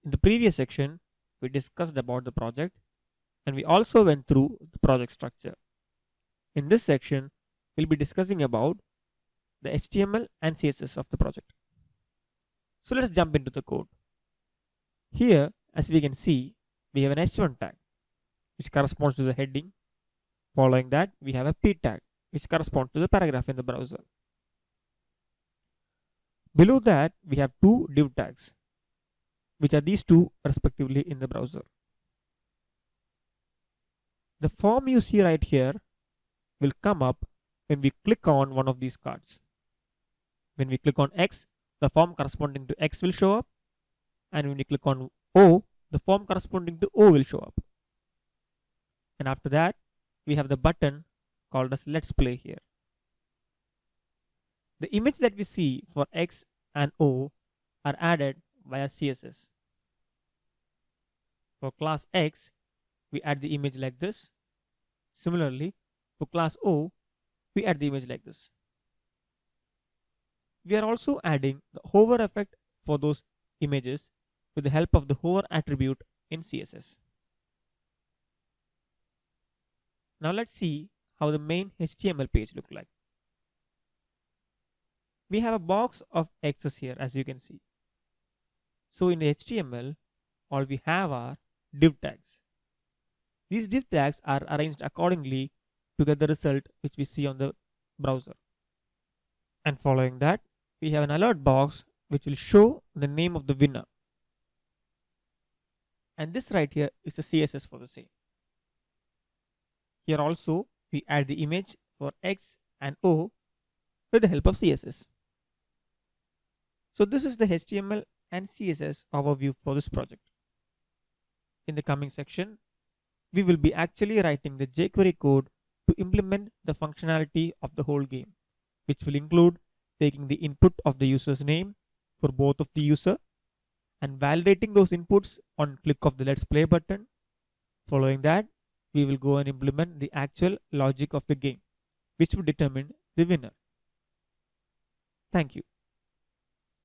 In the previous section, we discussed about the project and we also went through the project structure. In this section, we'll be discussing about the HTML and CSS of the project. So let's jump into the code. Here, as we can see, we have an h1 tag, which corresponds to the heading. Following that, we have a p tag, which corresponds to the paragraph in the browser. Below that, we have two div tags, which are these two respectively in the browser. The form you see right here will come up when we click on one of these cards. When we click on X, the form corresponding to X will show up, and when we click on O, the form corresponding to O will show up. And after that, we have the button called as Let's Play here. The image that we see for X and O are added via CSS. For class X, we add the image like this. Similarly, for class O, we add the image like this. We are also adding the hover effect for those images with the help of the hover attribute in CSS. Now let's see how the main HTML page looks like. We have a box of X's here, as you can see. So in the HTML, all we have are div tags. These div tags are arranged accordingly to get the result which we see on the browser. And following that, we have an alert box which will show the name of the winner. And this right here is the CSS for the same. Here also, we add the image for X and O with the help of CSS. So this is the HTML and CSS overview for this project. In the coming section, we will be actually writing the Jquery code to implement the functionality of the whole game, which will include taking the input of the user's name for both of the user and validating those inputs on click of the Let's Play button. Following that, we will go and implement the actual logic of the game, which will determine the winner. Thank you.